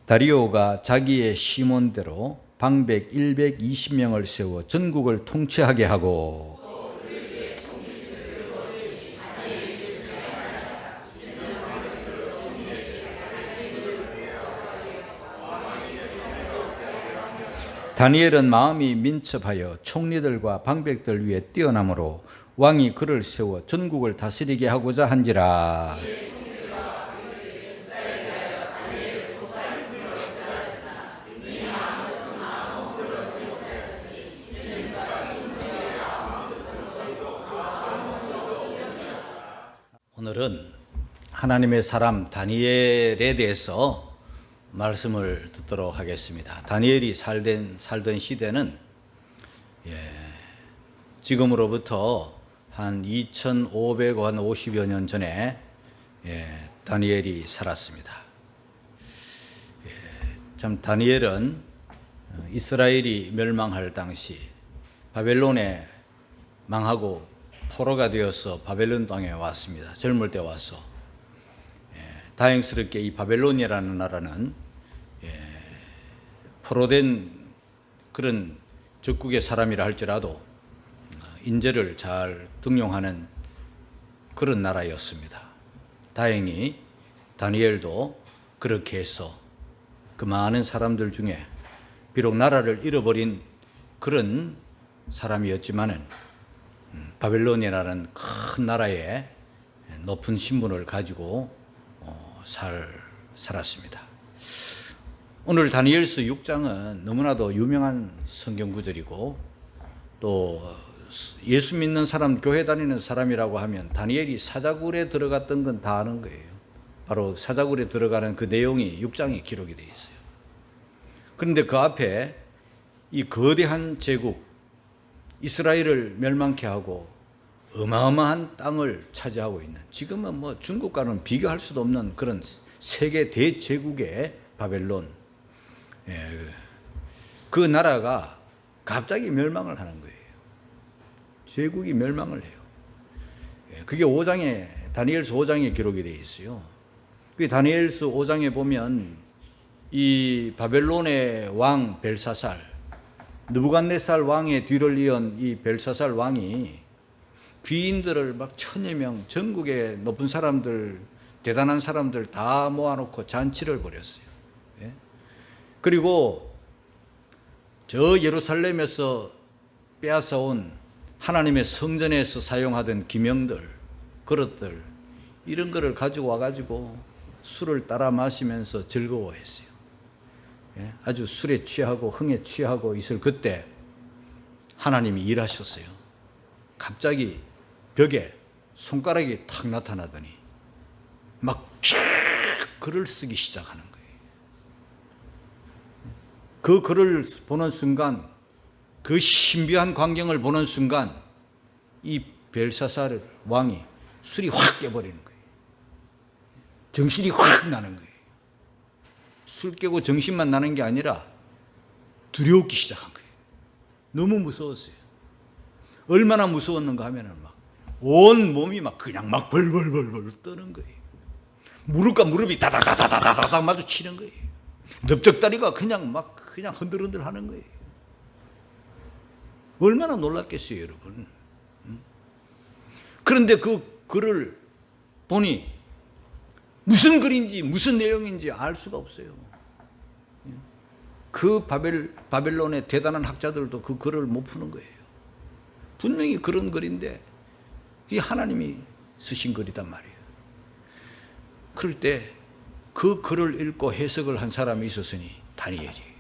다리오가 자기의 시몬대로 방백 120명을 세워 전국을 통치하게 하고 다니엘은 마음이 민첩하여 총리들과 방백들 위에 뛰어나므로 왕이 그를 세워 전국을 다스리게 하고자 한지라. 오늘은 하나님의 사람 다니엘에 대해서 말씀을 듣도록 하겠습니다. 다니엘이 살던 시대는 지금으로부터 한 2550여 년 전에 다니엘이 살았습니다. 참 다니엘은 이스라엘이 멸망할 당시 바벨론에 망하고 포로가 되어서 바벨론 땅에 왔습니다. 젊을 때 와서 다행스럽게 이 바벨론이라는 나라는 포로된 그런 적국의 사람이라 할지라도 인재를 잘 등용하는 그런 나라였습니다. 다행히 다니엘도 그렇게 해서 그 많은 사람들 중에 비록 나라를 잃어버린 그런 사람이었지만은 바벨론이라는 큰 나라에 높은 신분을 가지고 살았습니다. 오늘 다니엘서 6장은 너무나도 유명한 성경 구절이고 또 예수 믿는 사람, 교회 다니는 사람이라고 하면 다니엘이 사자굴에 들어갔던 건 다 아는 거예요. 바로 사자굴에 들어가는 그 내용이 6장에 기록이 되어 있어요. 그런데 그 앞에 이 거대한 제국 이스라엘을 멸망케 하고 어마어마한 땅을 차지하고 있는, 지금은 뭐 중국과는 비교할 수도 없는 그런 세계 대제국의 바벨론, 그 나라가 갑자기 멸망을 하는 거예요. 제국이 멸망을 해요. 그게 5장에, 다니엘서 5장에 기록이 되어 있어요. 그 다니엘서 5장에 보면 이 바벨론의 왕 벨사살, 느부갓네살 왕의 뒤를 이은 이 벨사살 왕이 귀인들을 막 1000여 명, 전국의 높은 사람들, 대단한 사람들 다 모아놓고 잔치를 벌였어요. 그리고 저 예루살렘에서 빼앗아온 하나님의 성전에서 사용하던 기명들, 그릇들, 이런 거를 가지고 와가지고 술을 따라 마시면서 즐거워했어요. 아주 술에 취하고 흥에 취하고 있을 그때 하나님이 일하셨어요. 갑자기 벽에 손가락이 탁 나타나더니 막 글을 쓰기 시작하는 거예요. 그 글을 보는 순간, 그 신비한 광경을 보는 순간 이 벨사살 왕이 술이 확 깨버리는 거예요. 정신이 확 나는 거예요. 술 깨고 정신만 나는 게 아니라 두려우기 시작한 거예요. 너무 무서웠어요. 얼마나 무서웠는가 하면은 막 온 몸이 막 그냥 막 벌벌벌벌 떠는 거예요. 무릎과 무릎이 다다다다다다닥 마주치는 거예요. 넓적다리가 그냥 흔들흔들 하는 거예요. 얼마나 놀랐겠어요, 여러분. 그런데 그 글을 보니 무슨 글인지 무슨 내용인지 알 수가 없어요. 그 바벨론의 대단한 학자들도 그 글을 못 푸는 거예요. 분명히 그런 글인데 이 하나님이 쓰신 글이단 말이에요. 그럴 때 그 글을 읽고 해석을 한 사람이 있었으니 다니엘이에요.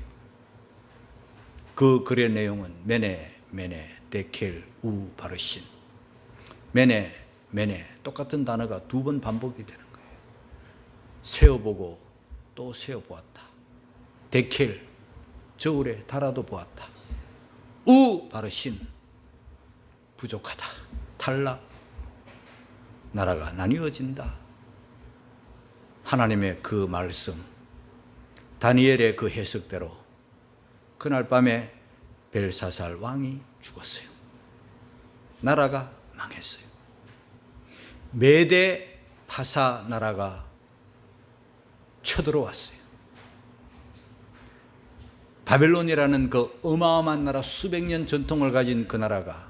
그 글의 내용은 메네, 데켈, 우, 바르신. 메네, 똑같은 단어가 2번 반복이 되는 거예요. 세어보고 또 세어보았다. 데켈, 저울에 달아도 보았다. 우, 바르신, 부족하다. 탈락. 나라가 나뉘어진다. 하나님의 그 말씀, 다니엘의 그 해석대로 그날 밤에 벨사살 왕이 죽었어요. 나라가 망했어요. 메데 파사 나라가 쳐들어왔어요. 바벨론이라는 그 어마어마한 나라, 수백 년 전통을 가진 그 나라가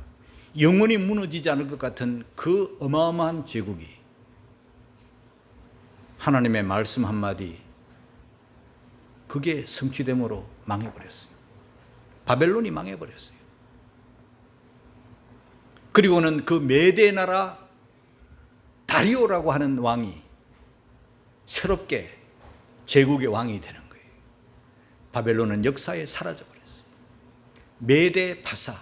영원히 무너지지 않을 것 같은 그 어마어마한 제국이 하나님의 말씀 한마디, 그게 성취됨으로 망해버렸어요. 바벨론이 망해버렸어요. 그리고는 그 메대 나라 다리오라고 하는 왕이 새롭게 제국의 왕이 되는 거예요. 바벨론은 역사에 사라져버렸어요. 메대 파사,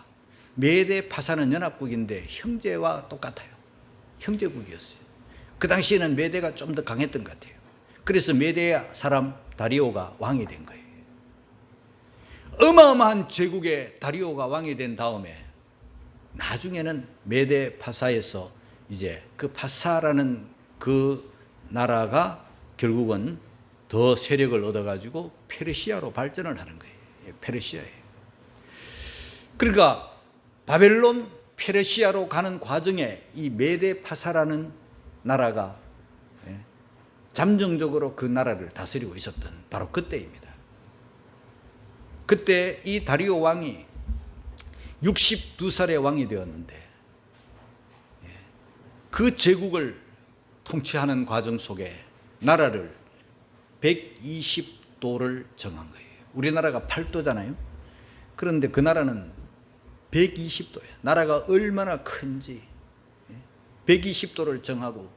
메대 파사는 연합국인데 형제와 똑같아요. 형제국이었어요. 그 당시에는 메대가 좀 더 강했던 것 같아요. 그래서 메대 사람 다리오가 왕이 된 거예요. 어마어마한 제국의 다리오가 왕이 된 다음에 나중에는 메대 파사에서 이제 그 파사라는 그 나라가 결국은 더 세력을 얻어가지고 페르시아로 발전을 하는 거예요. 페르시아예요. 그러니까 바벨론, 페르시아로 가는 과정에 이 메대 파사라는 나라가 잠정적으로 그 나라를 다스리고 있었던 바로 그때입니다. 그때 이 다리오 왕이 62살의 왕이 되었는데 그 제국을 통치하는 과정 속에 나라를 120도를 정한 거예요. 우리나라가 8도잖아요. 그런데 그 나라는 120도예요. 나라가 얼마나 큰지 120도를 정하고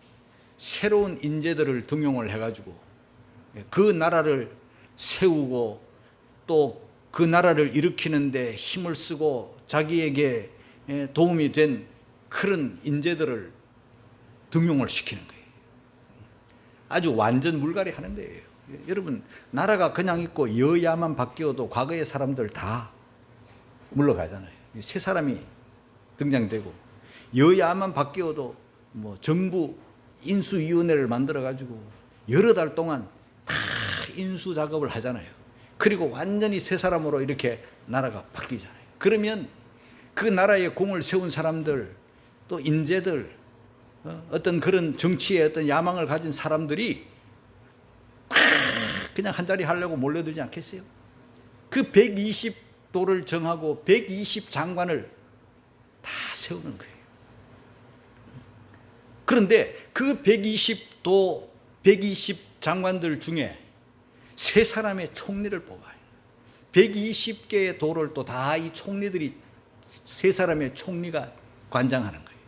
새로운 인재들을 등용을 해가지고 그 나라를 세우고 또 그 나라를 일으키는데 힘을 쓰고 자기에게 도움이 된 그런 인재들을 등용을 시키는 거예요. 아주 완전 물갈이 하는 거예요. 여러분, 나라가 그냥 있고 여야만 바뀌어도 과거의 사람들 다 물러가잖아요. 새 사람이 등장되고 여야만 바뀌어도 뭐 정부 인수위원회를 만들어 가지고 여러 달 동안 다 인수 작업을 하잖아요. 그리고 완전히 새 사람으로 이렇게 나라가 바뀌잖아요. 그러면 그 나라에 공을 세운 사람들, 또 인재들, 어떤 그런 정치에 어떤 야망을 가진 사람들이 그냥 한 자리 하려고 몰려들지 않겠어요? 그 120도를 정하고 120 장관을 다 세우는 거예요. 그런데 그 120도, 120 장관들 중에 세 사람의 총리를 뽑아요. 120개의 도를 또 다 이 총리들이, 세 사람의 총리가 관장하는 거예요.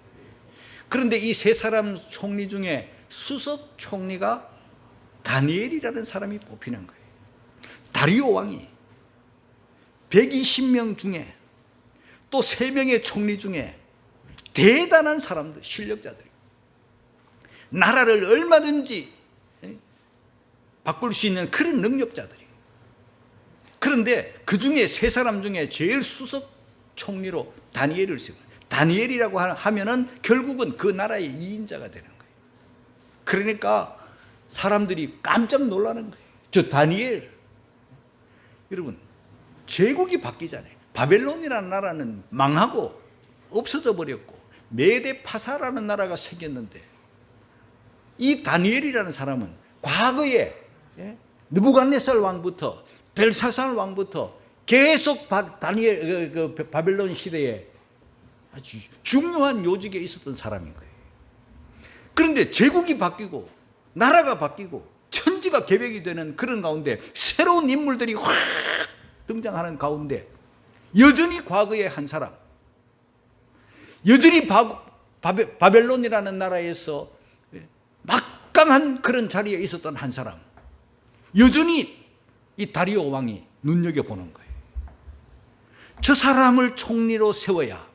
그런데 이 세 사람 총리 중에 수석 총리가 다니엘이라는 사람이 뽑히는 거예요. 다리오 왕이 120명 중에 또 3명의 총리 중에 대단한 사람들, 실력자들이 나라를 얼마든지 바꿀 수 있는 그런 능력자들이. 그런데 그 중에 세 사람 중에 제일 수석 총리로 다니엘을 세워요. 다니엘이라고 하면은 결국은 그 나라의 2인자가 되는 거예요. 그러니까 사람들이 깜짝 놀라는 거예요. 저 다니엘. 여러분, 제국이 바뀌잖아요. 바벨론이라는 나라는 망하고 없어져 버렸고 메데 파사라는 나라가 생겼는데 이 다니엘이라는 사람은 과거에 느부갓네살 왕부터 벨사살 왕부터 계속 바벨론 시대에 아주 중요한 요직에 있었던 사람인 거예요. 그런데 제국이 바뀌고 나라가 바뀌고 천지가 개벽이 되는 그런 가운데 새로운 인물들이 확 등장하는 가운데 여전히 과거의 한 사람, 여전히 바벨론이라는 나라에서 막강한 그런 자리에 있었던 한 사람, 여전히 이 다리오 왕이 눈여겨보는 거예요. 저 사람을 총리로 세워야,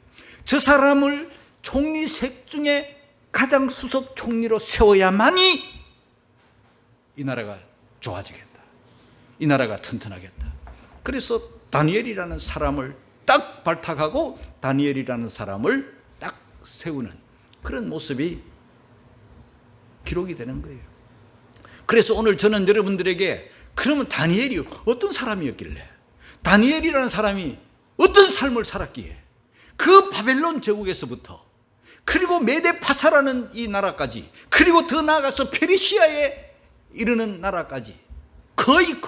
저 사람을 총리색 중에 가장 수석 총리로 세워야만이 이 나라가 좋아지겠다, 이 나라가 튼튼하겠다. 그래서 다니엘이라는 사람을 딱 발탁하고 다니엘이라는 사람을 딱 세우는 그런 모습이 기록이 되는 거예요. 그래서 오늘 저는 여러분들에게 그러면 다니엘이 어떤 사람이었길래, 다니엘이라는 사람이 어떤 삶을 살았기에 그 바벨론 제국에서부터 그리고 메데파사라는 이 나라까지, 그리고 더 나아가서 페르시아에 이르는 나라까지 거의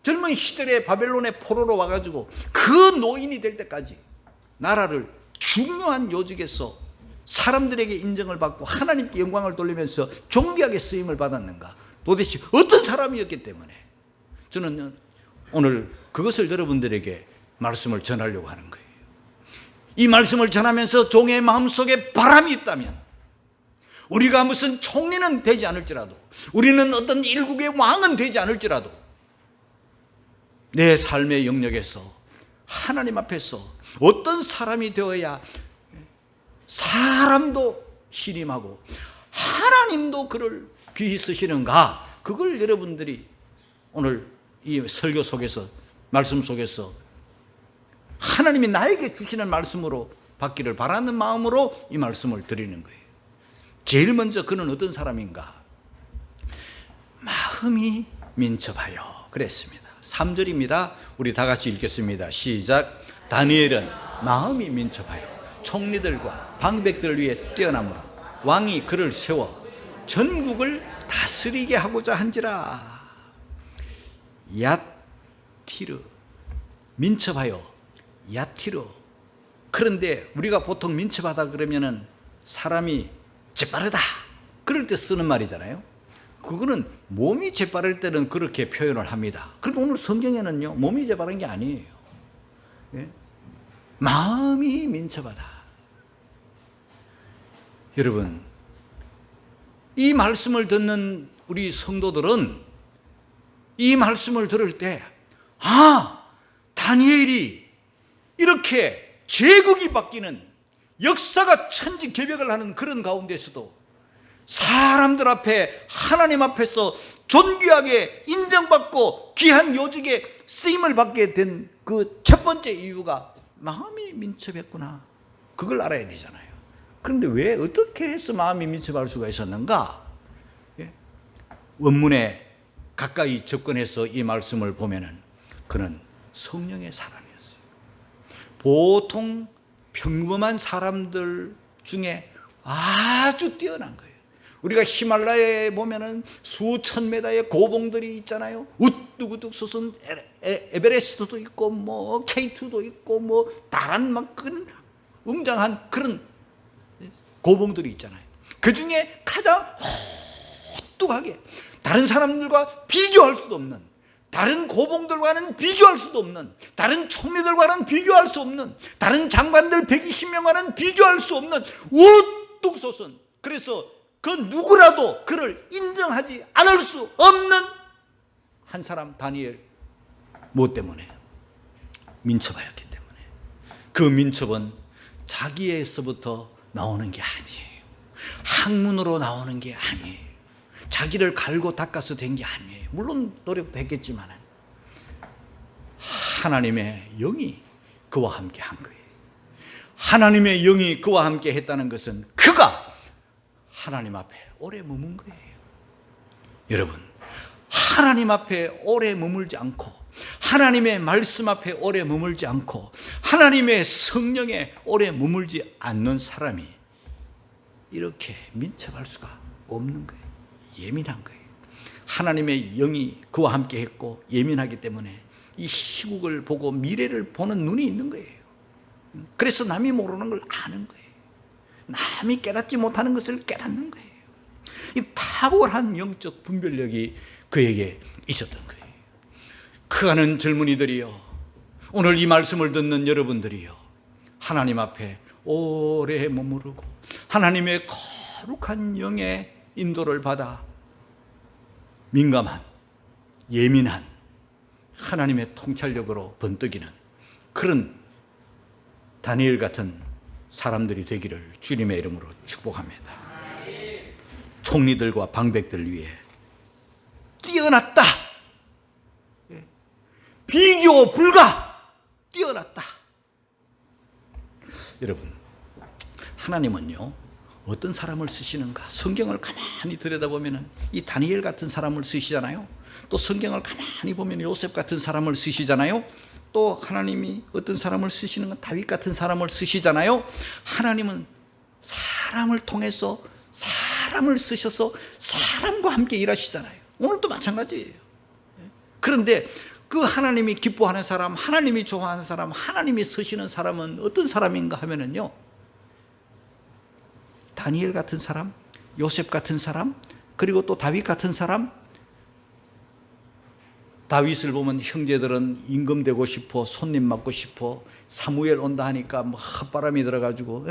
젊은 시절에 바벨론의 포로로 와가지고 그 노인이 될 때까지 나라를 중요한 요직에서 사람들에게 인정을 받고 하나님께 영광을 돌리면서 존귀하게 쓰임을 받았는가? 도대체 어떤 사람이었기 때문에 저는 오늘 그것을 여러분들에게 말씀을 전하려고 하는 거예요. 이 말씀을 전하면서 종의 마음속에 바람이 있다면, 우리가 무슨 총리는 되지 않을지라도, 우리는 어떤 일국의 왕은 되지 않을지라도 내 삶의 영역에서 하나님 앞에서 어떤 사람이 되어야 사람도 신임하고 하나님도 그를 귀히 쓰시는가, 그걸 여러분들이 오늘 이 설교 속에서, 말씀 속에서 하나님이 나에게 주시는 말씀으로 받기를 바라는 마음으로 이 말씀을 드리는 거예요. 제일 먼저 그는 어떤 사람인가? 마음이 민첩하여 그랬습니다. 3절입니다. 우리 다 같이 읽겠습니다. 시작. 다니엘은 마음이 민첩하여 총리들과 방백들을 위해 뛰어나므로 왕이 그를 세워 전국을 다스리게 하고자 한지라. 야티르, 민첩하여 야티르. 그런데 우리가 보통 민첩하다 그러면은 사람이 재빠르다 그럴 때 쓰는 말이잖아요. 그거는 몸이 재빠를 때는 그렇게 표현을 합니다. 그런데 오늘 성경에는요, 몸이 재빠른 게 아니에요. 예? 마음이 민첩하다. 여러분, 이 말씀을 듣는 우리 성도들은 이 말씀을 들을 때, 다니엘이 이렇게 제국이 바뀌는, 역사가 천지개벽을 하는 그런 가운데서도 사람들 앞에, 하나님 앞에서 존귀하게 인정받고 귀한 요직에 쓰임을 받게 된 그 첫 번째 이유가 마음이 민첩했구나, 그걸 알아야 되잖아요. 그런데 왜, 어떻게 해서 마음이 민첩할 수가 있었는가? 예? 원문에 가까이 접근해서 이 말씀을 보면은 그는 성령의 사람이었어요. 보통 평범한 사람들 중에 아주 뛰어난 거예요. 우리가 히말라야에 보면은 수천 메다의 고봉들이 있잖아요. 우뚝우뚝 솟은 에베레스트도 있고, 뭐 K2도 있고, 뭐 다른 막 그런 웅장한 그런 고봉들이 있잖아요. 그 중에 가장 우뚝하게 다른 사람들과 비교할 수도 없는, 다른 고봉들과는 비교할 수도 없는, 다른 총리들과는 비교할 수 없는, 다른 장관들 120명과는 비교할 수 없는 우뚝 솟은, 그래서 그 누구라도 그를 인정하지 않을 수 없는 한 사람, 다니엘. 무엇 때문에? 민첩하였기 때문에. 그 민첩은 자기에서부터 나오는 게 아니에요. 학문으로 나오는 게 아니에요. 자기를 갈고 닦아서 된 게 아니에요. 물론 노력도 했겠지만 하나님의 영이 그와 함께 한 거예요. 하나님의 영이 그와 함께 했다는 것은 그가 하나님 앞에 오래 머문 거예요. 여러분, 하나님 앞에 오래 머물지 않고, 하나님의 말씀 앞에 오래 머물지 않고, 하나님의 성령에 오래 머물지 않는 사람이 이렇게 민첩할 수가 없는 거예요. 예민한 거예요. 하나님의 영이 그와 함께 했고 예민하기 때문에 이 시국을 보고 미래를 보는 눈이 있는 거예요. 그래서 남이 모르는 걸 아는 거예요. 남이 깨닫지 못하는 것을 깨닫는 거예요. 이 탁월한 영적 분별력이 그에게 있었던 거예요. 크가는 젊은이들이요, 오늘 이 말씀을 듣는 여러분들이요, 하나님 앞에 오래 머무르고 하나님의 거룩한 영의 인도를 받아 민감한, 예민한 하나님의 통찰력으로 번뜩이는 그런 다니엘 같은 사람들이 되기를 주님의 이름으로 축복합니다. 총리들과 방백들 위에 뛰어났다. 비교 불가. 뛰어났다. 여러분, 하나님은요, 어떤 사람을 쓰시는가? 성경을 가만히 들여다보면 이 다니엘 같은 사람을 쓰시잖아요. 또 성경을 가만히 보면 요셉 같은 사람을 쓰시잖아요. 또 하나님이 어떤 사람을 쓰시는 건 다윗 같은 사람을 쓰시잖아요. 하나님은 사람을 통해서 사람을 쓰셔서 사람과 함께 일하시잖아요. 오늘도 마찬가지예요. 그런데 그 하나님이 기뻐하는 사람, 하나님이 좋아하는 사람, 하나님이 쓰시는 사람은 어떤 사람인가 하면은요, 다니엘 같은 사람, 요셉 같은 사람, 그리고 또 다윗 같은 사람. 다윗을 보면 형제들은 임금되고 싶어, 손님 맡고 싶어, 사무엘 온다 하니까 뭐 헛바람이 들어가지고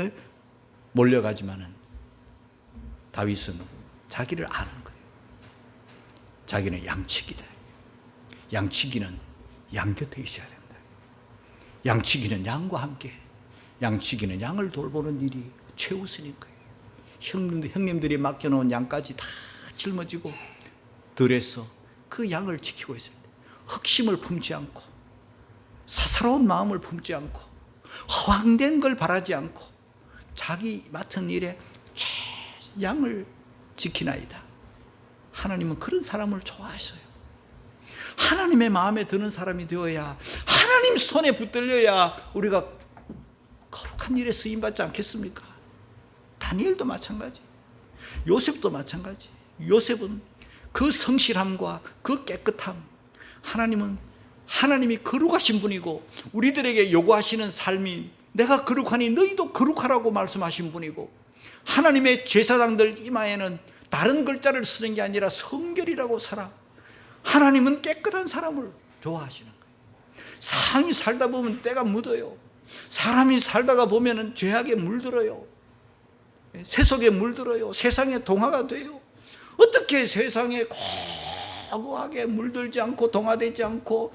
몰려가지만은 다윗은 자기를 아는 거예요. 자기는 양치기다. 양치기는 양 곁에 있어야 된다. 양치기는 양과 함께, 양치기는 양을 돌보는 일이 최우선인 거예요. 형님들이 맡겨놓은 양까지 다 짊어지고 들에서 그 양을 지키고 있어야 돼요. 흑심을 품지 않고, 사사로운 마음을 품지 않고, 허황된 걸 바라지 않고, 자기 맡은 일에 양을 지키나이다. 하나님은 그런 사람을 좋아하셔요. 하나님의 마음에 드는 사람이 되어야, 하나님 손에 붙들려야 우리가 거룩한 일에 쓰임받지 않겠습니까? 다니엘도 마찬가지, 요셉도 마찬가지. 요셉은 그 성실함과 그 깨끗함, 하나님이 거룩하신 분이고 우리들에게 요구하시는 삶이 내가 거룩하니 너희도 거룩하라고 말씀하신 분이고, 하나님의 제사장들 이마에는 다른 글자를 쓰는 게 아니라 성결이라고 살아. 하나님은 깨끗한 사람을 좋아하시는 거예요. 사람이 살다 보면 때가 묻어요. 사람이 살다가 보면 죄악에 물들어요. 세속에 물들어요. 세상에 동화가 돼요. 어떻게 세상에 고고하게 물들지 않고 동화되지 않고,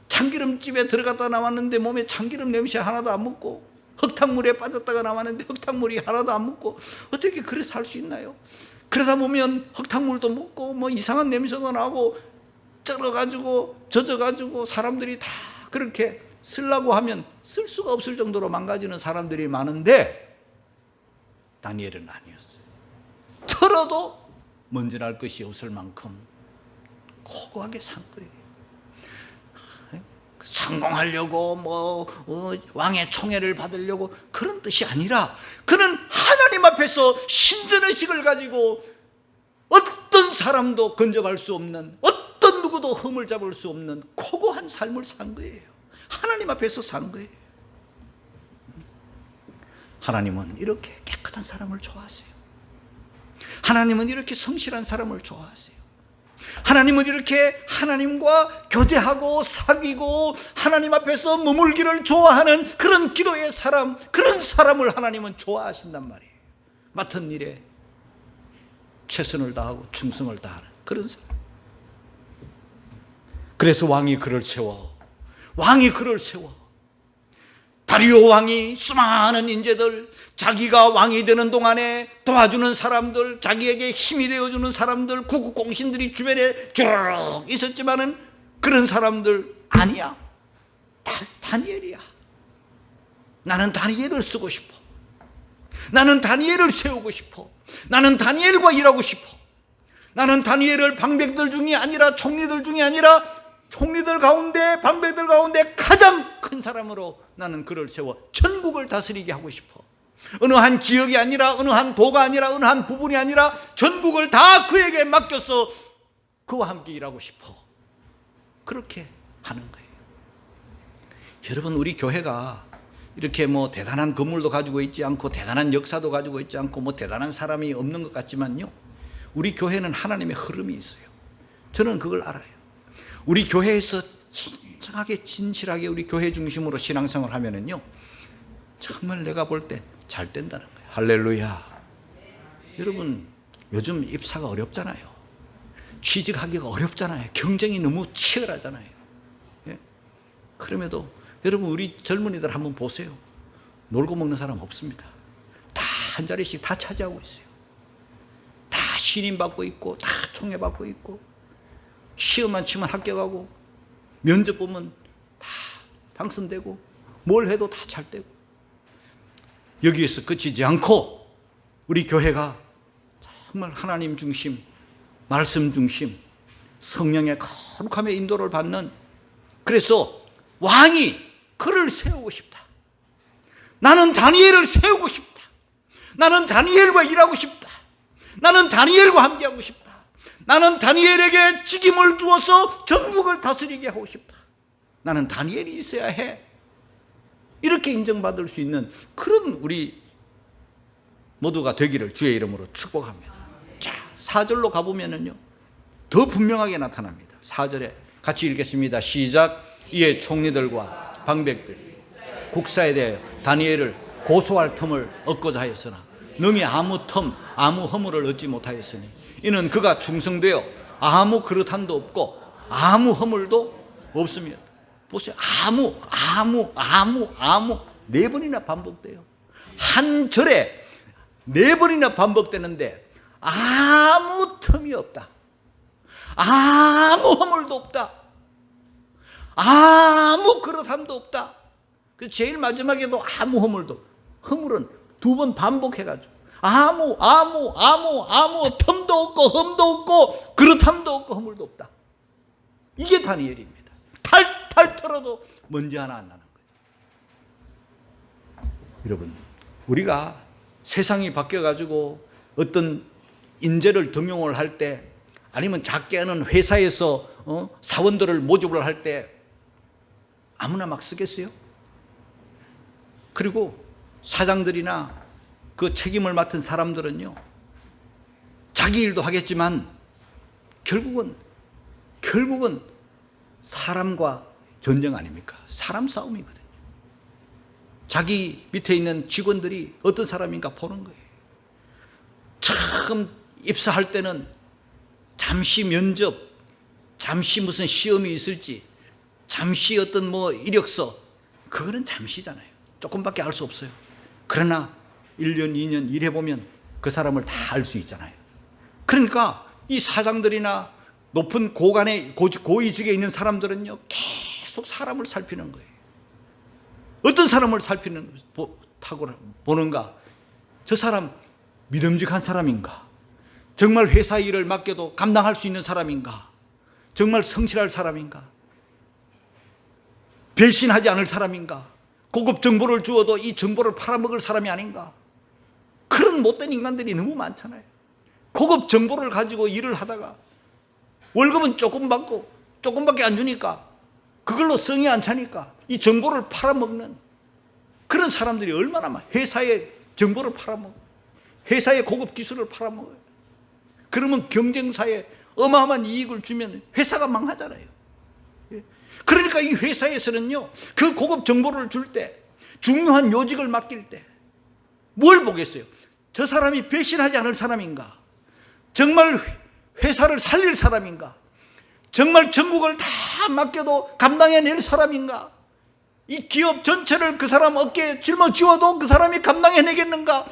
참기름집에 들어갔다 나왔는데 몸에 참기름 냄새 하나도 안 묻고, 흙탕물에 빠졌다가 나왔는데 흙탕물이 하나도 안 묻고, 어떻게 그래 살 수 있나요? 그러다 보면 흙탕물도 묻고 뭐 이상한 냄새도 나고 젖어가지고 사람들이 다 그렇게 쓰려고 하면 쓸 수가 없을 정도로 망가지는 사람들이 많은데, 다니엘은 아니었어요. 털어도 먼지 날 것이 없을 만큼 고고하게 산 거예요. 성공하려고 왕의 총애를 받으려고 그런 뜻이 아니라, 그는 하나님 앞에서 신전의식을 가지고 어떤 사람도 근접할 수 없는, 어떤 누구도 흠을 잡을 수 없는 고고한 삶을 산 거예요. 하나님 앞에서 산 거예요. 하나님은 이렇게 깨끗한 사람을 좋아하세요. 하나님은 이렇게 성실한 사람을 좋아하세요. 하나님은 이렇게 하나님과 교제하고 사귀고 하나님 앞에서 머물기를 좋아하는 그런 기도의 사람, 그런 사람을 하나님은 좋아하신단 말이에요. 맡은 일에 최선을 다하고 충성을 다하는 그런 사람. 그래서 왕이 그를 세워. 다리오 왕이 수많은 인재들, 자기가 왕이 되는 동안에 도와주는 사람들, 자기에게 힘이 되어주는 사람들, 구국공신들이 주변에 쭉 있었지만은 그런 사람들 아니야. 다니엘이야. 나는 다니엘을 쓰고 싶어. 나는 다니엘을 세우고 싶어. 나는 다니엘과 일하고 싶어. 나는 다니엘을 방백들 중이 아니라, 총리들 중이 아니라, 총리들 가운데, 방백들 가운데 가장 큰 사람으로 나는 그를 세워 전국을 다스리게 하고 싶어. 어느 한 지역이 아니라, 어느 한 도가 아니라, 어느 한 부분이 아니라 전국을 다 그에게 맡겨서 그와 함께 일하고 싶어. 그렇게 하는 거예요. 여러분, 우리 교회가 이렇게 대단한 건물도 가지고 있지 않고, 대단한 역사도 가지고 있지 않고, 대단한 사람이 없는 것 같지만요, 우리 교회는 하나님의 흐름이 있어요. 저는 그걸 알아요. 우리 교회에서 진정하게 진실하게 우리 교회 중심으로 신앙생활을 하면은요, 정말 내가 볼 때 잘 된다는 거예요. 할렐루야. 여러분, 요즘 입사가 어렵잖아요. 취직하기가 어렵잖아요. 경쟁이 너무 치열하잖아요. 예? 그럼에도 여러분, 우리 젊은이들 한번 보세요. 놀고 먹는 사람 없습니다. 다 한 자리씩 다 차지하고 있어요. 다 신임 받고 있고, 다 총애 받고 있고, 시험만 치면 합격하고, 면접 보면 다 당선되고, 뭘 해도 다 잘 되고. 여기에서 그치지 않고 우리 교회가 정말 하나님 중심, 말씀 중심, 성령의 거룩함의 인도를 받는, 그래서 왕이 그를 세우고 싶다. 나는 다니엘을 세우고 싶다. 나는 다니엘과 일하고 싶다. 나는 다니엘과 함께하고 싶다. 나는 다니엘에게 직임을 주어서 전국을 다스리게 하고 싶다. 나는 다니엘이 있어야 해. 이렇게 인정받을 수 있는 그런 우리 모두가 되기를 주의 이름으로 축복합니다. 자, 4절로 가보면은요, 더 분명하게 나타납니다. 4절에 같이 읽겠습니다. 시작. 이에 총리들과 방백들 국사에 대하여 다니엘을 고소할 틈을 얻고자 하였으나 능히 아무 허물을 얻지 못하였으니 이는 그가 충성되어 아무 그릇함도 없고 아무 허물도 없으며. 보세요. 아무 네 번이나 반복돼요. 한 절에 네 번이나 반복되는데 아무 틈이 없다. 아무 허물도 없다. 아무 그릇함도 없다. 그 제일 마지막에도 아무 허물은 두 번 반복해가지고 아무 틈도 없고 흠도 없고 그릇함도 없고 허물도 없다. 이게 다니엘입니다. 탈탈 털어도 먼지 하나 안 나는 거죠. 여러분, 우리가 세상이 바뀌어가지고 어떤 인재를 등용을 할 때, 아니면 작게 하는 회사에서 사원들을 모집을 할 때 아무나 막 쓰겠어요? 그리고 사장들이나 그 책임을 맡은 사람들은요, 자기 일도 하겠지만 결국은 사람과 전쟁 아닙니까? 사람 싸움이거든요. 자기 밑에 있는 직원들이 어떤 사람인가 보는 거예요. 처음 입사할 때는 잠시 면접, 잠시 무슨 시험이 있을지, 잠시 어떤 이력서, 그거는 잠시잖아요. 조금밖에 알 수 없어요. 그러나 1년, 2년 일해보면 그 사람을 다 알 수 있잖아요. 그러니까 이 사장들이나 높은 고위직에 있는 사람들은요, 계속 사람을 살피는 거예요. 어떤 사람을 보는가? 저 사람 믿음직한 사람인가? 정말 회사 일을 맡겨도 감당할 수 있는 사람인가? 정말 성실할 사람인가? 배신하지 않을 사람인가? 고급 정보를 주어도 이 정보를 팔아먹을 사람이 아닌가? 그런 못된 인간들이 너무 많잖아요. 고급 정보를 가지고 일을 하다가 월급은 조금 받고 조금밖에 안 주니까, 그걸로 성이 안 차니까 이 정보를 팔아먹는 그런 사람들이 얼마나 많아요. 회사의 정보를 팔아먹어요. 회사의 고급 기술을 팔아먹어요. 그러면 경쟁사에 어마어마한 이익을 주면 회사가 망하잖아요. 그러니까 이 회사에서는요, 그 고급 정보를 줄 때, 중요한 요직을 맡길 때 뭘 보겠어요? 저 사람이 배신하지 않을 사람인가? 정말 회사를 살릴 사람인가? 정말 전국을 다 맡겨도 감당해낼 사람인가? 이 기업 전체를 그 사람 어깨에 짊어지워도 그 사람이 감당해내겠는가?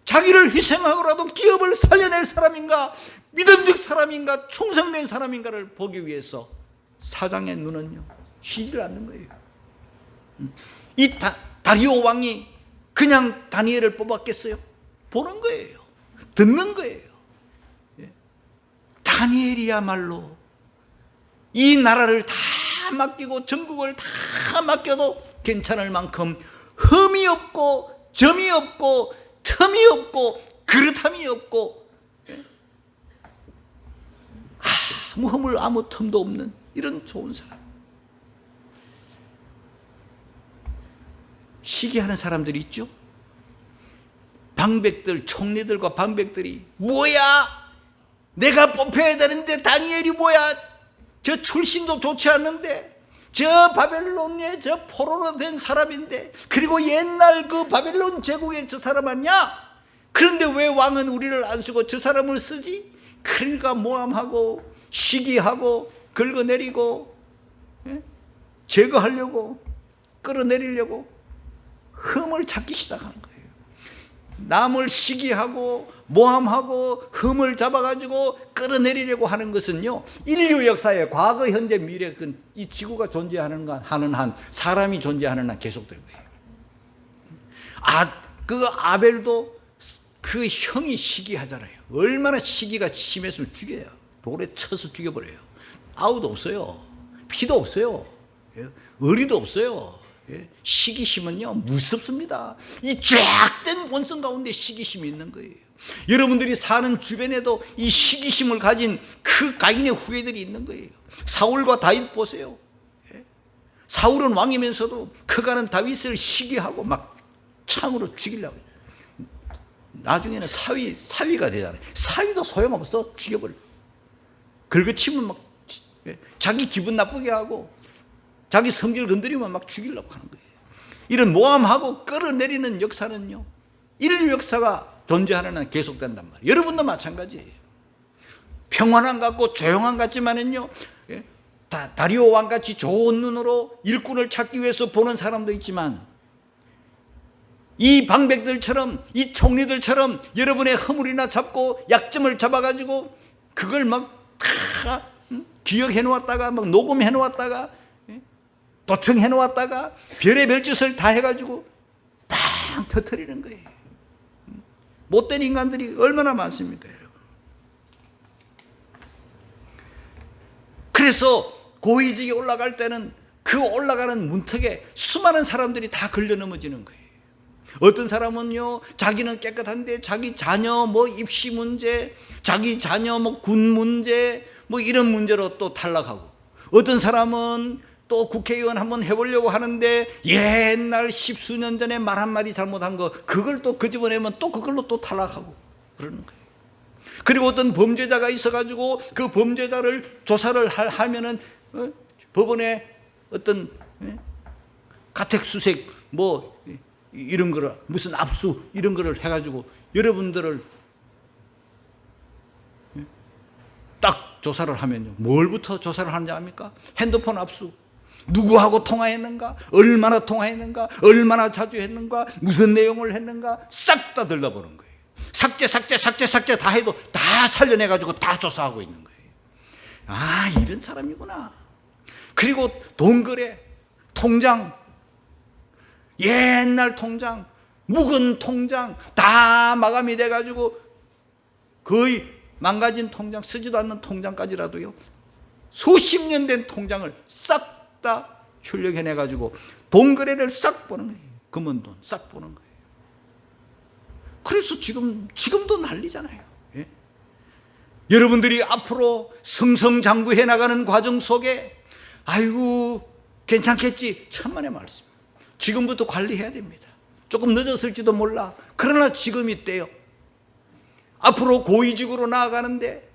자기를 희생하고라도 기업을 살려낼 사람인가? 믿음직 사람인가? 충성된 사람인가를 보기 위해서 사장의 눈은요, 쉬질 않는 거예요. 이 다리오 왕이 그냥 다니엘을 뽑았겠어요? 보는 거예요. 듣는 거예요. 다니엘이야말로 이 나라를 다 맡기고 전국을 다 맡겨도 괜찮을 만큼 흠이 없고 점이 없고 틈이 없고 그릇함이 없고 아무 허물 아무 틈도 없는 이런 좋은 사람. 시기하는 사람들이 있죠. 방백들, 총리들과 방백들이 뭐야? 내가 뽑혀야 되는데 다니엘이 뭐야? 저 출신도 좋지 않는데, 저 바벨론의 저 포로로 된 사람인데, 그리고 옛날 그 바벨론 제국의 저 사람 아니야? 그런데 왜 왕은 우리를 안 쓰고 저 사람을 쓰지? 그러니까 모함하고 시기하고 긁어내리고 제거하려고 끌어내리려고 흠을 찾기 시작하는 거예요. 남을 시기하고 모함하고 흠을 잡아가지고 끌어내리려고 하는 것은요, 인류 역사의 과거, 현재, 미래, 이 지구가 존재하는 한, 사람이 존재하는 한 계속될 거예요. 그 아벨도 그 형이 시기하잖아요. 얼마나 시기가 심했으면 죽여요. 돌에 쳐서 죽여버려요. 아우도 없어요. 피도 없어요. 의리도 없어요. 시기심은요, 무섭습니다. 이 쫙된 본성 가운데 시기심이 있는 거예요. 여러분들이 사는 주변에도 이 시기심을 가진 그 그 가인의 후예들이 있는 거예요. 사울과 다윗 보세요. 사울은 왕이면서도 그가는 다윗을 시기하고 막 창으로 죽이려고 해요. 나중에는 사위가 되잖아요. 사위도 소용없어. 죽여버려. 긁어치면 막 자기 기분 나쁘게 하고 자기 성질 건드리면 막 죽이려고 하는 거예요. 이런 모함하고 끌어내리는 역사는요, 인류 역사가 존재하는 한 계속된단 말이에요. 여러분도 마찬가지예요. 평안한 것 같고 조용한 것 같지만은요, 다리오 왕같이 좋은 눈으로 일꾼을 찾기 위해서 보는 사람도 있지만, 이 방백들처럼, 이 총리들처럼 여러분의 허물이나 잡고 약점을 잡아가지고 그걸 막 다 기억해 놓았다가 막 녹음해 놓았다가 도청해 놓았다가 별의별 짓을 다 해가지고 빵 터뜨리는 거예요. 못된 인간들이 얼마나 많습니까, 여러분? 그래서 고위직에 올라갈 때는 그 올라가는 문턱에 수많은 사람들이 다 걸려 넘어지는 거예요. 어떤 사람은요, 자기는 깨끗한데 자기 자녀 뭐 입시 문제, 자기 자녀 뭐 군 문제, 뭐 이런 문제로 또 탈락하고, 어떤 사람은 또 국회의원 한번 해보려고 하는데 옛날 십수년 전에 말 한마디 잘못한 거 그걸 또 끄집어내면 또 그걸로 또 탈락하고 그러는 거예요. 그리고 어떤 범죄자가 있어가지고 그 범죄자를 조사를 하면은 법원에 어떤 가택수색 뭐 이런 거를 무슨 압수 이런 거를 해가지고 여러분들을 딱 조사를 하면요, 뭘부터 조사를 하는지 압니까? 핸드폰 압수, 누구하고 통화했는가, 얼마나 통화했는가, 얼마나 자주 했는가, 무슨 내용을 했는가 싹 다 들러보는 거예요. 삭제 다 해도 다 살려내가지고 다 조사하고 있는 거예요. 아, 이런 사람이구나. 그리고 돈 거래, 통장, 옛날 통장, 묵은 통장 다 마감이 돼가지고 거의 망가진 통장, 쓰지도 않는 통장까지라도요, 수십 년 된 통장을 싹 다 출력해내가지고 돈 거래를 싹 보는 거예요. 금은 돈 싹 보는 거예요. 그래서 지금도 난리잖아요. 예? 여러분들이 앞으로 승승장구해 나가는 과정 속에 아이고 괜찮겠지, 천만의 말씀. 지금부터 관리해야 됩니다. 조금 늦었을지도 몰라. 그러나 지금 이때요. 앞으로 고위직으로 나아가는데,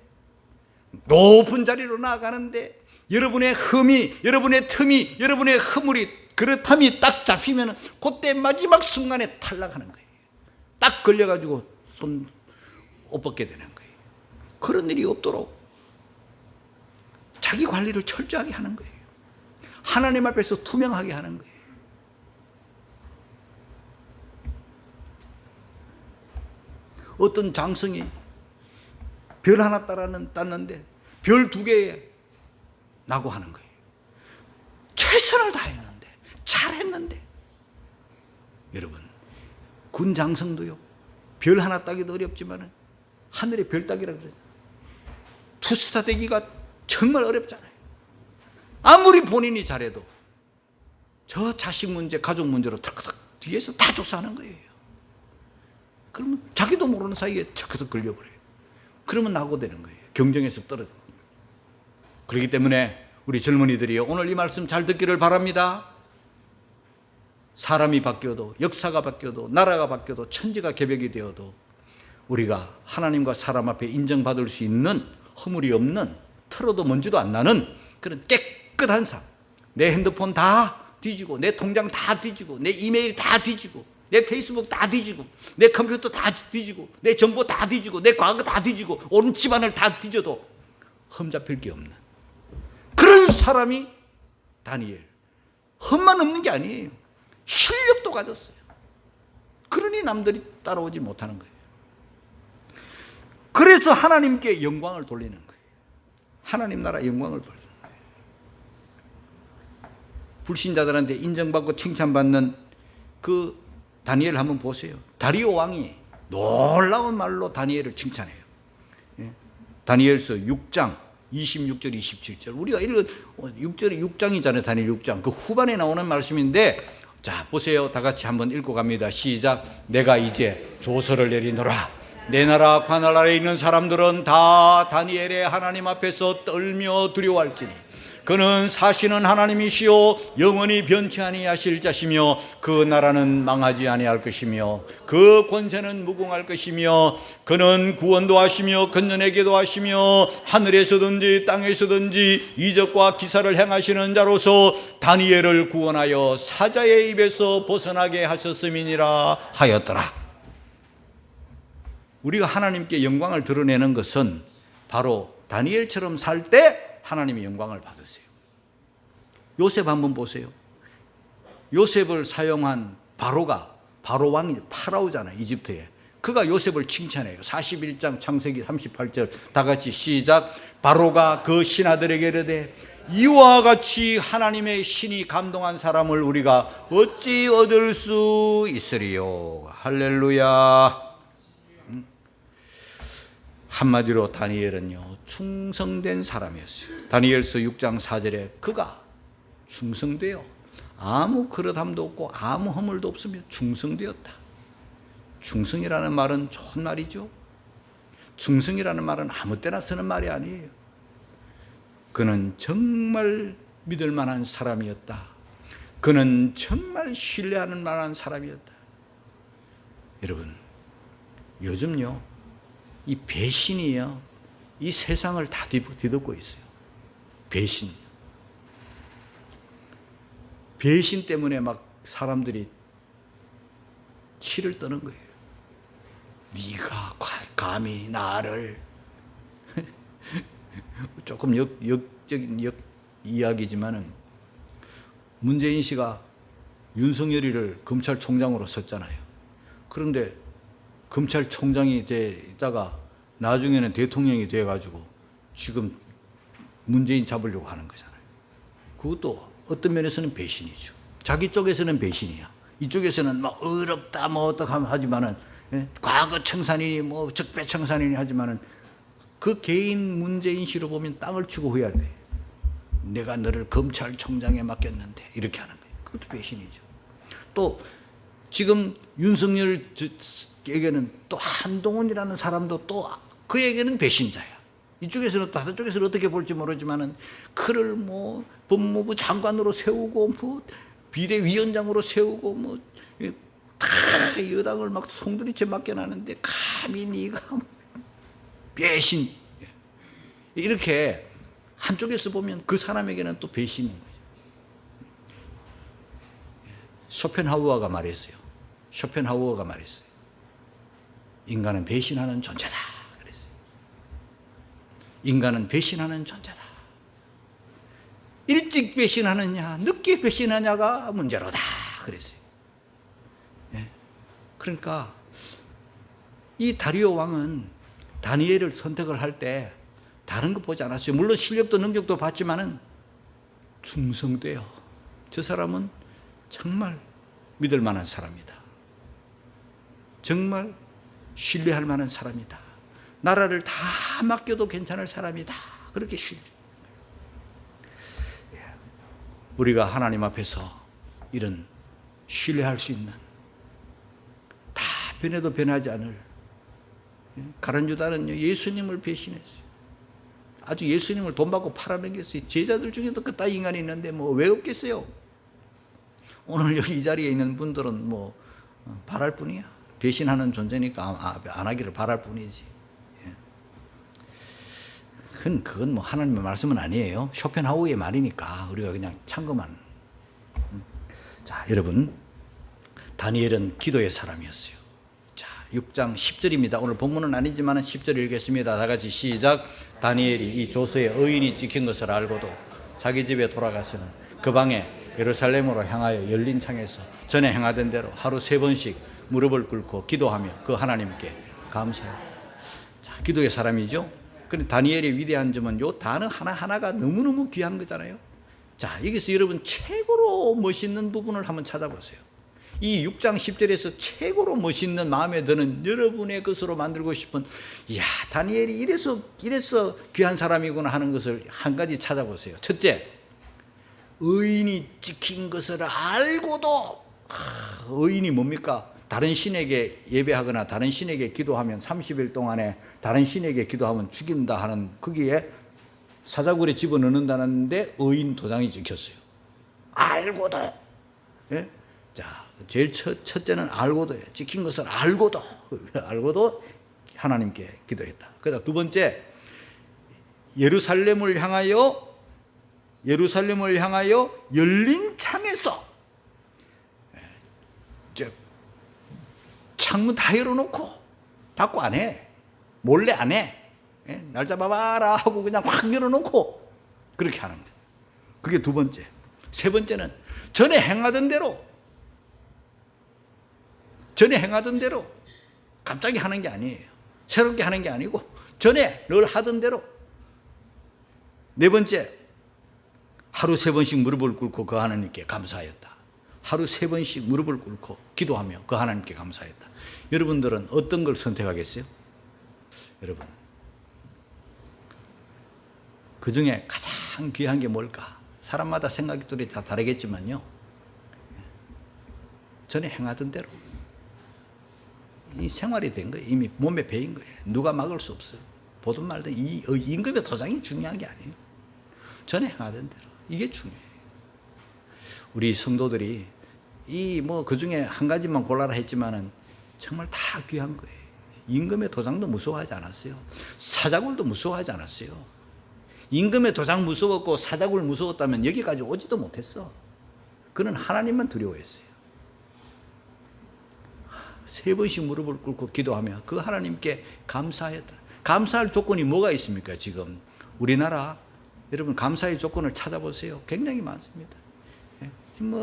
높은 자리로 나아가는데 여러분의 흠이, 여러분의 틈이, 여러분의 허물이, 그렇담이 딱 잡히면 그때 마지막 순간에 탈락하는 거예요. 딱 걸려가지고 손 옷 벗게 되는 거예요. 그런 일이 없도록 자기 관리를 철저하게 하는 거예요. 하나님 앞에서 투명하게 하는 거예요. 어떤 장성이 별 하나 땄는데 별 2개에 나고 하는 거예요. 최선을 다했는데, 잘했는데. 여러분, 군 장성도요, 별 하나 따기도 어렵지만 하늘에 별 따기라고 그러잖아요. 투스타 되기가 정말 어렵잖아요. 아무리 본인이 잘해도 저 자식 문제, 가족 문제로 탁탁 뒤에서 다 조사하는 거예요. 그러면 자기도 모르는 사이에 탁탁 걸려버려요. 그러면 낙오되는 거예요. 경쟁에서 떨어져. 그렇기 때문에 우리 젊은이들이 오늘 이 말씀 잘 듣기를 바랍니다. 사람이 바뀌어도, 역사가 바뀌어도, 나라가 바뀌어도, 천지가 개벽이 되어도 우리가 하나님과 사람 앞에 인정받을 수 있는 허물이 없는, 털어도 먼지도 안 나는 그런 깨끗한 삶. 내 핸드폰 다 뒤지고, 내 통장 다 뒤지고, 내 이메일 다 뒤지고, 내 페이스북 다 뒤지고, 내 컴퓨터 다 뒤지고, 내 정보 다 뒤지고, 내 과거 다 뒤지고, 온 집안을 다 뒤져도 흠잡힐 게 없는 그런 사람이 다니엘. 흠만 없는 게 아니에요. 실력도 가졌어요. 그러니 남들이 따라오지 못하는 거예요. 그래서 하나님께 영광을 돌리는 거예요. 하나님 나라 영광을 돌리는 거예요. 불신자들한테 인정받고 칭찬받는 그 다니엘 한번 보세요. 다리오 왕이 놀라운 말로 다니엘을 칭찬해요. 예? 다니엘서 6장 26절 27절. 우리가 읽은 6장이잖아요. 다니엘 6장. 그 후반에 나오는 말씀인데, 자 보세요. 다 같이 한번 읽고 갑니다. 시작. 내가 이제 조서를 내리노라. 내 나라 관할 아래 있는 사람들은 다 다니엘의 하나님 앞에서 떨며 두려워할지니 그는 사시는 하나님이시요 영원히 변치 아니하실 자시며 그 나라는 망하지 아니할 것이며 그 권세는 무궁할 것이며 그는 구원도 하시며 근전에게도 하시며 하늘에서든지 땅에서든지 이적과 기사를 행하시는 자로서 다니엘을 구원하여 사자의 입에서 벗어나게 하셨음이니라 하였더라. 우리가 하나님께 영광을 드러내는 것은 바로 다니엘처럼 살 때 하나님의 영광을 받으세요. 요셉 한번 보세요. 요셉을 사용한 바로 왕이 파라오잖아요. 이집트에. 그가 요셉을 칭찬해요. 41장 창세기 38절 다 같이 시작. 바로가 그 신하들에게 이르되 이와 같이 하나님의 신이 감동한 사람을 우리가 어찌 얻을 수 있으리요. 할렐루야. 한마디로 다니엘은요 충성된 사람이었어요. 다니엘서 6장 4절에 그가 충성되어 아무 그릇함도 없고 아무 허물도 없으며 충성되었다. 충성이라는 말은 좋은 말이죠. 충성이라는 말은 아무 때나 쓰는 말이 아니에요. 그는 정말 믿을 만한 사람이었다. 그는 정말 신뢰하는 만한 사람이었다. 여러분, 요즘요 이 배신이요 이 세상을 다 뒤덮고 있어요. 배신 때문에 막 사람들이 치를 떠는 거예요. 네가 감히 나를 조금 역적인 이야기지만은 문재인 씨가 윤석열이를 검찰총장으로 썼잖아요. 그런데 검찰총장이 있다가 나중에는 대통령이 돼가지고 지금 문재인 잡으려고 하는 거잖아요. 그것도 어떤 면에서는 배신이죠. 자기 쪽에서는 배신이야. 이쪽에서는 막 어렵다 뭐 어떡하면 하지만은 과거 청산이니 뭐 적폐청산이니 하지만은 그 개인 문재인 씨로 보면 땅을 치고 후회할 거예요. 내가 너를 검찰총장에 맡겼는데 이렇게 하는 거예요. 그것도 배신이죠. 또 지금 윤석열에게는 또 한동훈이라는 사람도 또 그에게는 배신자야. 이쪽에서는 또 다른 쪽에서는 어떻게 볼지 모르지만은 그를 뭐 법무부 장관으로 세우고 뭐 비대위원장으로 세우고 뭐 다 여당을 막 송두리째 맡겨놨는데 감히 네가 배신 이렇게 한쪽에서 보면 그 사람에게는 또 배신인 거죠. 쇼펜하우어가 말했어요. 인간은 배신하는 존재다. 그랬어요. 인간은 배신하는 존재다. 일찍 배신하느냐, 늦게 배신하냐가 문제로다. 그랬어요. 예. 그러니까 이 다리오 왕은 다니엘을 선택을 할 때 다른 거 보지 않았어요. 물론 실력도 능력도 봤지만은 충성돼요. 저 사람은 정말 믿을 만한 사람이다. 정말 신뢰할 만한 사람이다. 나라를 다 맡겨도 괜찮을 사람이다. 그렇게 신뢰. 우리가 하나님 앞에서 이런 신뢰할 수 있는 다 변해도 변하지 않을 가룟유다는 예수님을 배신했어요. 아주 예수님을 돈 받고 팔아넘겼어요. 제자들 중에도 그따 인간이 있는데 뭐 왜 없겠어요? 오늘 여기 이 자리에 있는 분들은 뭐 바랄 뿐이야. 배신하는 존재니까 안 하기를 바랄 뿐이지. 그건 뭐 하나님의 말씀은 아니에요. 쇼펜하우어의 말이니까 우리가 그냥 참고만. 자, 여러분, 다니엘은 기도의 사람이었어요. 자, 6장 10절입니다. 오늘 본문은 아니지만 10절 읽겠습니다. 다 같이 시작. 다니엘이 이 조서에 의인이 찍힌 것을 알고도 자기 집에 돌아가서는 그 방에 예루살렘으로 향하여 열린 창에서 전에 행하던 대로 하루 3번씩 무릎을 꿇고 기도하며 그 하나님께 감사해요. 자, 기도의 사람이죠. 그런데 다니엘의 위대한 점은 요 단어 하나하나가 너무너무 귀한 거잖아요. 자, 여기서 여러분 최고로 멋있는 부분을 한번 찾아보세요. 이 6장 10절에서 최고로 멋있는 마음에 드는 여러분의 것으로 만들고 싶은, 이야, 다니엘이 이래서 귀한 사람이구나 하는 것을 한 가지 찾아보세요. 첫째, 의인이 찍힌 것을 알고도, 의인이 뭡니까? 다른 신에게 예배하거나 다른 신에게 기도하면 30일 동안에 다른 신에게 기도하면 죽인다 하는 거기에 사자굴에 집어넣는다는데 의인 도장이 찍혔어요. 알고도. 예? 자, 제일 첫째는 알고도, 찍힌 것을 알고도 하나님께 기도했다. 그다음 두 번째, 예루살렘을 향하여 열린 창에서, 창문 다 열어놓고 닫고 안 해. 몰래 안 해. 날 잡아봐라 하고 그냥 확 열어놓고 그렇게 하는 거예요. 그게 두 번째. 세 번째는 전에 행하던 대로 갑자기 하는 게 아니에요. 새롭게 하는 게 아니고 전에 늘 하던 대로. 네 번째, 하루 3번씩 무릎을 꿇고 그 하나님께 감사하였다. 하루 3번씩 무릎을 꿇고 기도하며 그 하나님께 감사했다. 여러분들은 어떤 걸 선택하겠어요? 여러분, 그 중에 가장 귀한 게 뭘까? 사람마다 생각들이 다 다르겠지만요, 전에 행하던 대로 이 생활이 된 거예요. 이미 몸에 배인 거예요. 누가 막을 수 없어요. 보든 말든 이 임금의 도장이 중요한 게 아니에요. 전에 행하던 대로. 이게 중요해요. 우리 성도들이 그 중에 한 가지만 골라라 했지만은 정말 다 귀한 거예요. 임금의 도장도 무서워하지 않았어요. 사자굴도 무서워하지 않았어요. 임금의 도장 무서웠고 사자굴 무서웠다면 여기까지 오지도 못했어. 그는 하나님만 두려워했어요. 3번씩 무릎을 꿇고 기도하며 그 하나님께 감사했다. 감사할 조건이 뭐가 있습니까? 지금 우리나라, 여러분 감사의 조건을 찾아보세요. 굉장히 많습니다.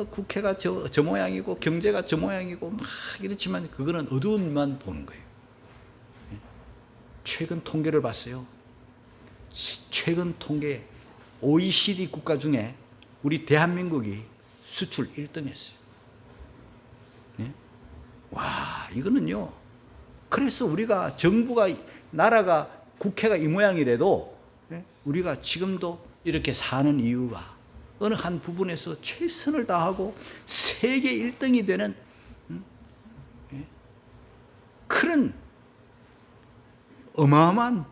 국회가 저 모양이고 경제가 저 모양이고 막 이렇지만 그거는 어두움만 보는 거예요. 최근 통계를 봤어요. 최근 통계 OECD 국가 중에 우리 대한민국이 수출 1등 했어요. 와, 이거는요. 그래서 우리가 정부가, 나라가, 국회가 이 모양이라도 우리가 지금도 이렇게 사는 이유가 어느 한 부분에서 최선을 다하고 세계 1등이 되는 그런 어마어마한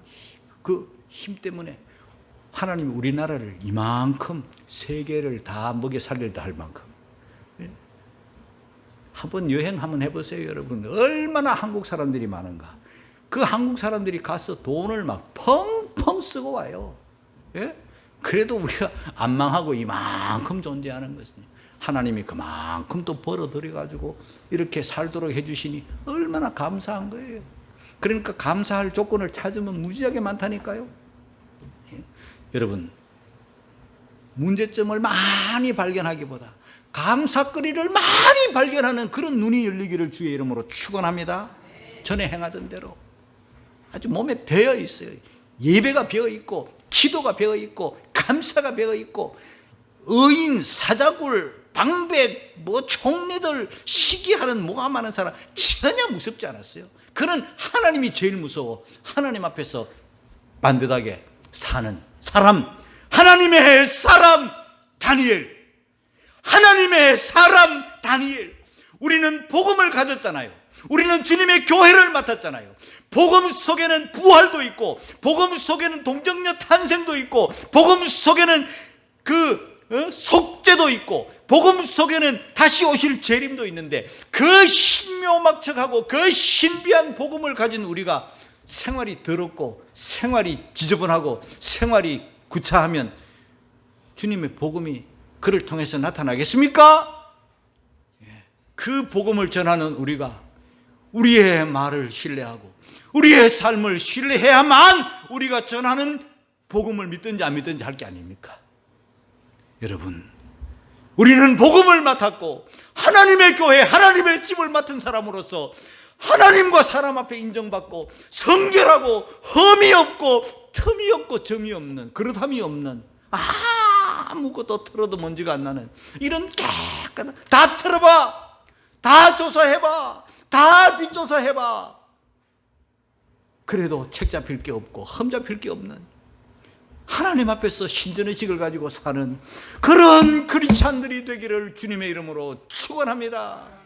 그 힘 때문에 하나님이 우리나라를 이만큼 세계를 다 먹여 살리다 할 만큼. 한번 여행 한번 해보세요, 여러분. 얼마나 한국 사람들이 많은가. 그 한국 사람들이 가서 돈을 막 펑펑 쓰고 와요. 예? 그래도 우리가 안 망하고 이만큼 존재하는 것은 하나님이 그만큼 또 벌어들여가지고 이렇게 살도록 해주시니 얼마나 감사한 거예요. 그러니까 감사할 조건을 찾으면 무지하게 많다니까요. 예? 여러분, 문제점을 많이 발견하기보다 감사거리를 많이 발견하는 그런 눈이 열리기를 주의 이름으로 축원합니다. 전에 행하던 대로 아주 몸에 배어 있어요. 예배가 배어 있고 기도가 배어 있고 감사가 배어 있고 의인, 사자굴, 방백, 총리들, 시기하는 뭐가 많은 사람 전혀 무섭지 않았어요. 그는 하나님이 제일 무서워. 하나님 앞에서 반듯하게 사는 사람, 하나님의 사람 다니엘. 하나님의 사람 다니엘. 우리는 복음을 가졌잖아요. 우리는 주님의 교회를 맡았잖아요. 복음 속에는 부활도 있고 복음 속에는 동정녀 탄생도 있고 복음 속에는 속죄도 있고 복음 속에는 다시 오실 재림도 있는데 그 신묘막측하고 그 신비한 복음을 가진 우리가 생활이 더럽고 생활이 지저분하고 생활이 구차하면 주님의 복음이 그를 통해서 나타나겠습니까? 그 복음을 전하는 우리가 우리의 말을 신뢰하고 우리의 삶을 신뢰해야만 우리가 전하는 복음을 믿든지 안 믿든지 할 게 아닙니까? 여러분, 우리는 복음을 맡았고 하나님의 교회, 하나님의 집을 맡은 사람으로서 하나님과 사람 앞에 인정받고 성결하고 흠이 없고 틈이 없고 점이 없는, 그릇함이 없는, 아무것도 털어도 먼지가 안 나는 이런 깨끗한, 다 털어봐, 다 조사해봐, 다 뒷조사해봐. 그래도 책 잡힐 게 없고 흠 잡힐 게 없는 하나님 앞에서 신전의식을 가지고 사는 그런 크리스찬들이 되기를 주님의 이름으로 축원합니다.